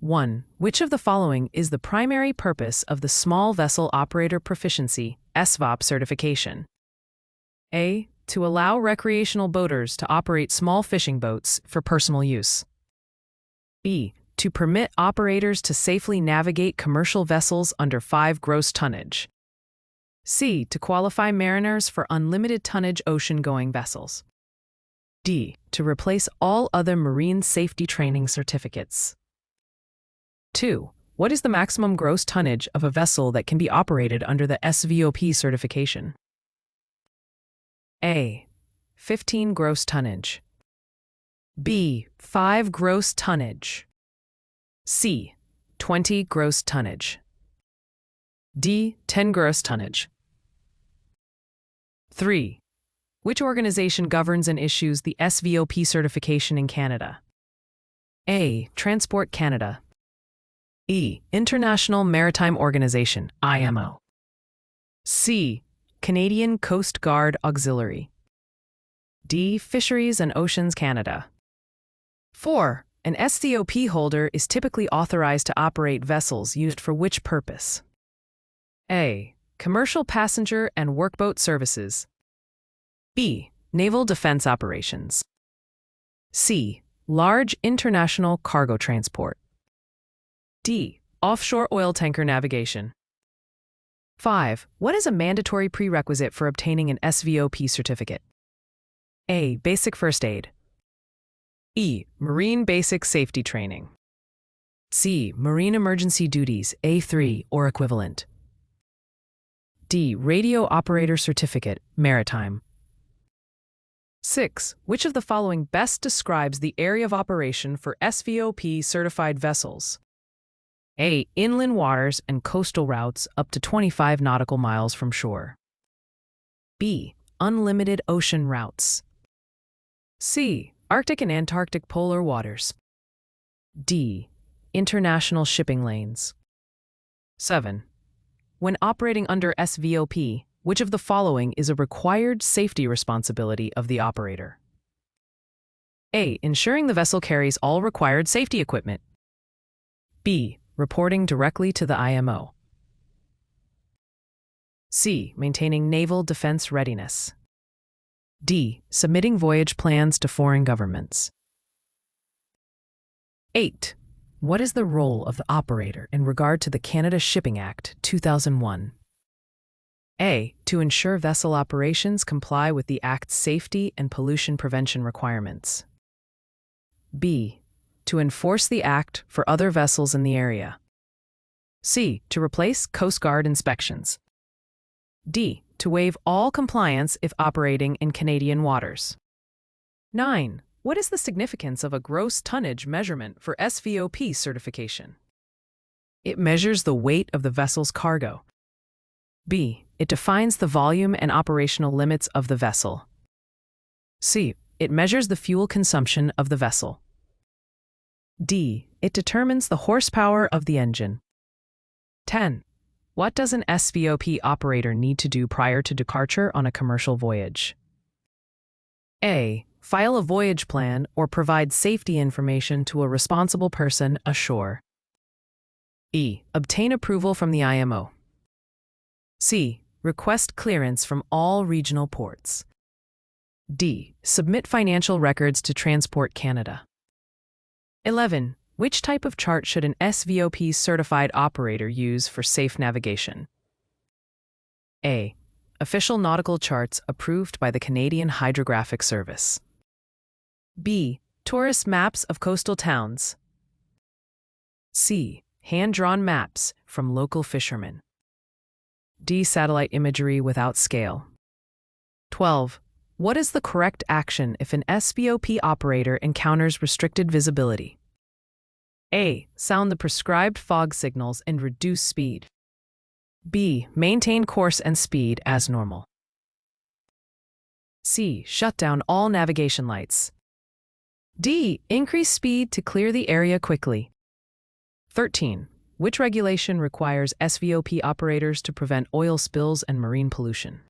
1. Which of the following is the primary purpose of the Small Vessel Operator Proficiency (SVOP) certification? A. To allow recreational boaters to operate small fishing boats for personal use. B. To permit operators to safely navigate commercial vessels under 5 gross tonnage. C. To qualify mariners for unlimited tonnage ocean-going vessels. D. To replace all other marine safety training certificates. 2. What is the maximum gross tonnage of a vessel that can be operated under the SVOP certification? A. 15 gross tonnage. B. 5 gross tonnage. C. 20 gross tonnage. D. 10 gross tonnage. 3. Which organization governs and issues the SVOP certification in Canada? A. Transport Canada. E. International Maritime Organization, IMO. C. Canadian Coast Guard Auxiliary. D. Fisheries and Oceans Canada. 4. An SVOP holder is typically authorized to operate vessels used for which purpose? A. Commercial passenger and workboat services. B. Naval defense operations. C. Large international cargo transport. D. Offshore oil tanker navigation. 5. What is a mandatory prerequisite for obtaining an SVOP certificate? A. Basic first aid. E. Marine basic safety training. C. Marine emergency duties, A3 or equivalent. D. Radio operator certificate, maritime. 6. Which of the following best describes the area of operation for SVOP certified vessels? A. Inland waters and coastal routes up to 25 nautical miles from shore. B. Unlimited ocean routes. C. Arctic and Antarctic polar waters. D. International shipping lanes. 7. When operating under SVOP, which of the following is a required safety responsibility of the operator? A. Ensuring the vessel carries all required safety equipment. B. Reporting directly to the IMO. C. Maintaining naval defense readiness. D. Submitting voyage plans to foreign governments. 8. What is the role of the operator in regard to the Canada Shipping Act, 2001? A. To ensure vessel operations comply with the Act's safety and pollution prevention requirements. B. To enforce the Act for other vessels in the area. C. To replace Coast Guard inspections. D. To waive all compliance if operating in Canadian waters. 9. What is the significance of a gross tonnage measurement for SVOP certification? It measures the weight of the vessel's cargo. B. It defines the volume and operational limits of the vessel. C. It measures the fuel consumption of the vessel. D. It determines the horsepower of the engine. 10. What does an SVOP operator need to do prior to departure on a commercial voyage? A. File a voyage plan or provide safety information to a responsible person ashore. E. Obtain approval from the IMO. C. Request clearance from all regional ports. D. Submit financial records to Transport Canada. 11. Which type of chart should an SVOP certified operator use for safe navigation? A. Official nautical charts approved by the Canadian Hydrographic Service. B. Tourist maps of coastal towns. C. Hand-drawn maps from local fishermen. D. Satellite imagery without scale. 12. What is the correct action if an SVOP operator encounters restricted visibility? A. Sound the prescribed fog signals and reduce speed. B. Maintain course and speed as normal. C. Shut down all navigation lights. D. Increase speed to clear the area quickly. 13. Which regulation requires SVOP operators to prevent oil spills and marine pollution?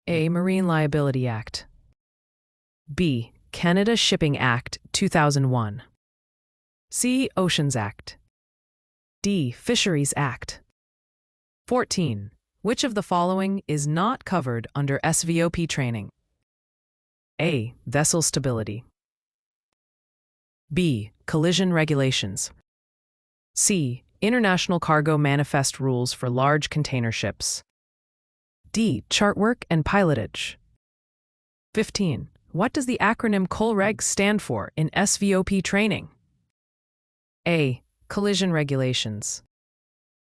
A. Marine Liability Act. B. Canada Shipping Act, 2001. C. Oceans Act. D. Fisheries Act. 14. Which of the following is not covered under SVOP training? A. Vessel stability. B. Collision regulations. C. International cargo manifest rules for large container ships. D. Chart work and pilotage. 15. What does the acronym COLREG stand for in SVOP training? A. Collision regulations.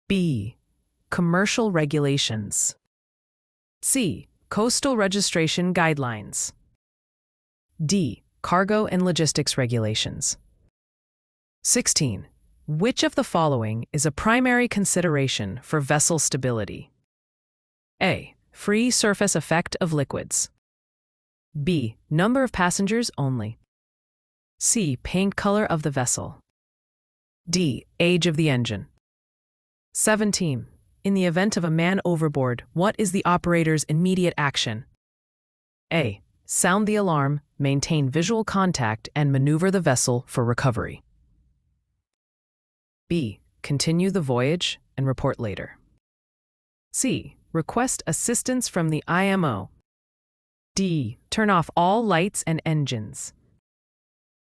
B. Commercial regulations. C. Coastal registration guidelines. D. Cargo and logistics regulations. 16. Which of the following is a primary consideration for vessel stability? A. Free surface effect of liquids. B. Number of passengers only. C. Paint color of the vessel. D. Age of the engine. 17. In the event of a man overboard, what is the operator's immediate action? A. Sound the alarm, maintain visual contact, and maneuver the vessel for recovery. B. Continue the voyage and report later. C. Request assistance from the IMO. D. Turn off all lights and engines.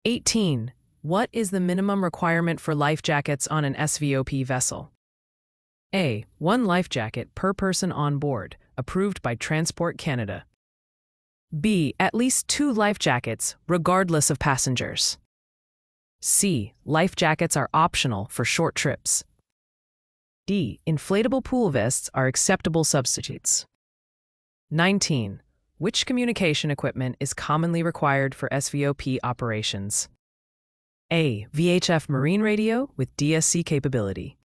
18. What is the minimum requirement for life jackets on an SVOP vessel? A. 1 life jacket per person on board, approved by Transport Canada. B. At least 2 life jackets, regardless of passengers. C. Life jackets are optional for short trips. D. Inflatable pool vests are acceptable substitutes. 19. Which communication equipment is commonly required for SVOP operations? A. VHF marine radio with DSC capability.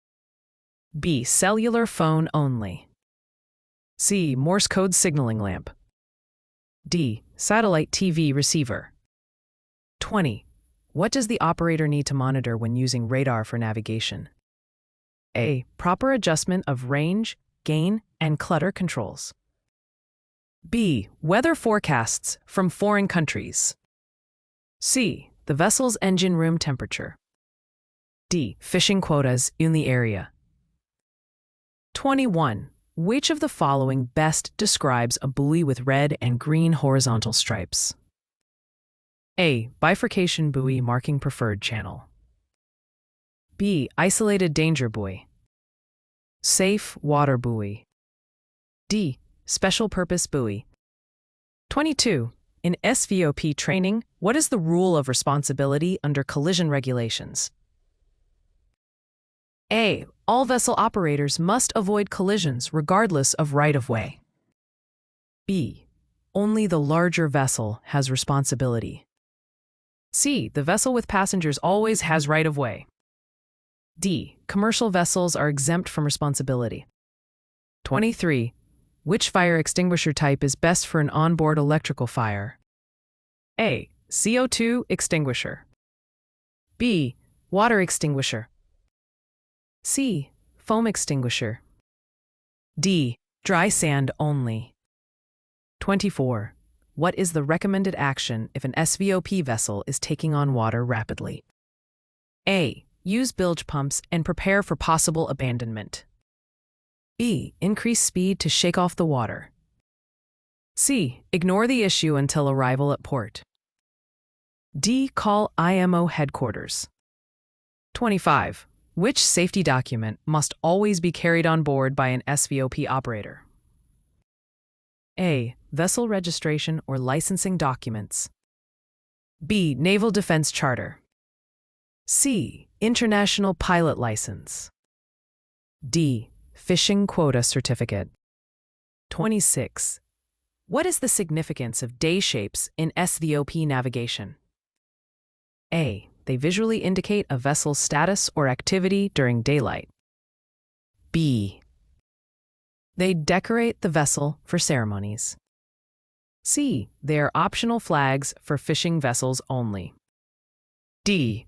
B. Cellular phone only. C. Morse code signaling lamp. D. Satellite TV receiver. 20. What does the operator need to monitor when using radar for navigation? A. Proper adjustment of range, gain, and clutter controls. B. Weather forecasts from foreign countries. C. The vessel's engine room temperature. D. Fishing quotas in the area. 21. Which of the following best describes a buoy with red and green horizontal stripes? A. Bifurcation buoy marking preferred channel. B. Isolated danger buoy. Safe water buoy. D. Special purpose buoy. 22. In SVOP training, what is the rule of responsibility under collision regulations? A. All vessel operators must avoid collisions regardless of right-of-way. B. Only the larger vessel has responsibility. C. The vessel with passengers always has right-of-way. D. Commercial vessels are exempt from responsibility. 23. Which fire extinguisher type is best for an onboard electrical fire? A. CO2 extinguisher. B. Water extinguisher. C. Foam extinguisher. D. Dry sand only. 24. What is the recommended action if an SVOP vessel is taking on water rapidly? A. Use bilge pumps and prepare for possible abandonment. B. Increase speed to shake off the water. C. Ignore the issue until arrival at port. D. Call IMO headquarters. 25. Which safety document must always be carried on board by an SVOP operator? A. Vessel registration or licensing documents. B. Naval Defense Charter. C. International Pilot License. D. Fishing Quota Certificate. 26. What is the significance of day shapes in SVOP navigation? A. They visually indicate a vessel's status or activity during daylight. B. They decorate the vessel for ceremonies. C. They are optional flags for fishing vessels only. D.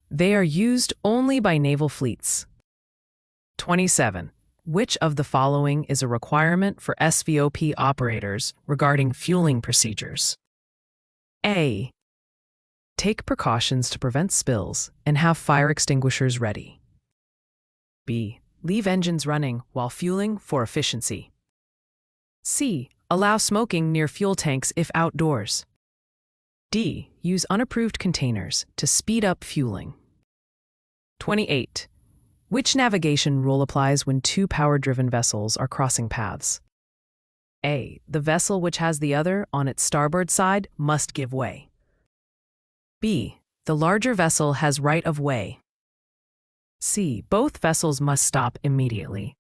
They are used only by naval fleets. 27. Which of the following is a requirement for SVOP operators regarding fueling procedures? A. Take precautions to prevent spills and have fire extinguishers ready. B. Leave engines running while fueling for efficiency. C. Allow smoking near fuel tanks if outdoors. D. Use unapproved containers to speed up fueling. 28. Which navigation rule applies when two power-driven vessels are crossing paths? A. The vessel which has the other on its starboard side must give way. B. The larger vessel has right of way. C. Both vessels must stop immediately.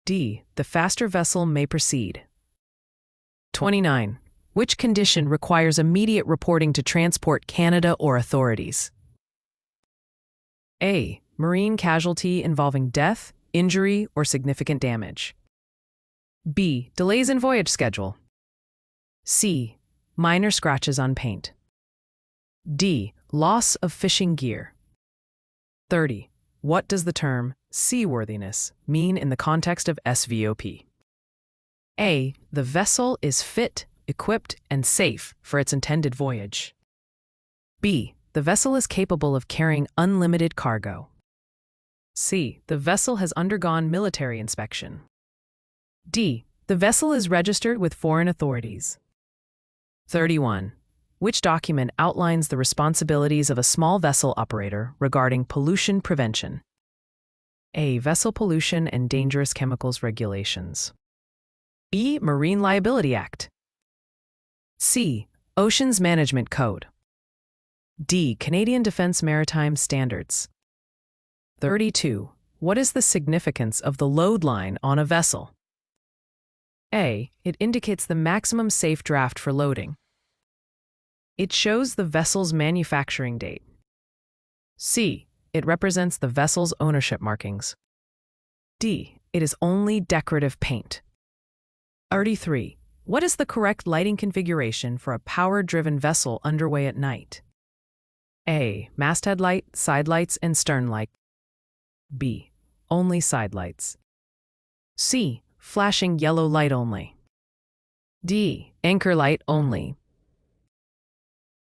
D. The faster vessel may proceed. 29. Which condition requires immediate reporting to Transport Canada or authorities? A. Marine casualty involving death, injury, or significant damage. B. Delays in voyage schedule. C. Minor scratches on paint. D. Loss of fishing gear. 30. What does the term seaworthiness mean in the context of SVOP? A. The vessel is fit, equipped, and safe for its intended voyage. B. The vessel is capable of carrying unlimited cargo. C. The vessel has undergone military inspection. D. The vessel is registered with foreign authorities. 31. Which document outlines the responsibilities of a small vessel operator regarding pollution prevention? A. Vessel pollution and dangerous chemicals regulations. B. Marine Liability Act. C. Oceans Management Code. D. Canadian Defence Maritime Standards. 32. What is the significance of the load line on a vessel? A. It indicates the maximum safe draft for loading. It shows the vessel's manufacturing date. C. It represents the vessel's ownership markings. D. It is only decorative paint. 33. What is the correct lighting configuration for a power-driven vessel underway at night? A. Masthead light, side lights, and stern light. B. Only side lights. C. Flashing yellow light only. D. Anchor light only.